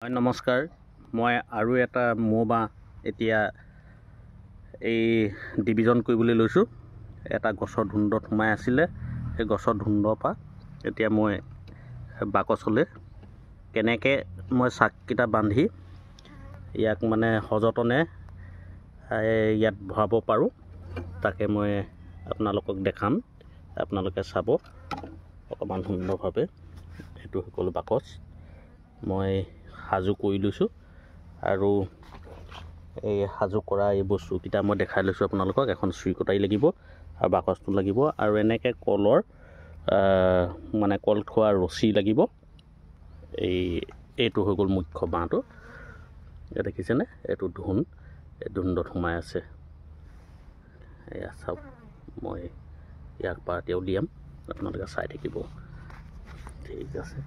নমস্কাৰ, মই আৰু এটা মৌ বাঁহ এতিয়া এই ডিভিজন কৰিবলৈ লৈছোঁ। এটা গছৰ ধুন্দত সোমাই আছিলে, সেই গছৰ ধুন্দৰ পৰা এতিয়া মই বাকচলৈ কেনেকৈ মই চাককেইটা বান্ধি ইয়াক মানে সযতনে ইয়াত ভৰাব পাৰোঁ, তাকে মই আপোনালোকক দেখাম। আপোনালোকে চাব অকণমান সুন্দৰভাৱে। এইটো সকলো বাকচ মই সাজু কৰি লৈছোঁ আৰু এই সাজু কৰা এই বস্তুকেইটা মই দেখাই লৈছোঁ আপোনালোকক। এখন চুৰি কটাৰী লাগিব আৰু বাকচটো লাগিব আৰু এনেকৈ কলৰ মানে কল খোৱা ৰছী লাগিব। এইটো হৈ গ'ল মুখ্য বাঁহটো। এতিয়া দেখিছেনে, এইটো এই ধুন্দত সোমাই আছে। এয়া চাওক, মই ইয়াক পৰা এতিয়া উলিয়াম, আপোনালোকে চাই থাকিব। ঠিক আছে।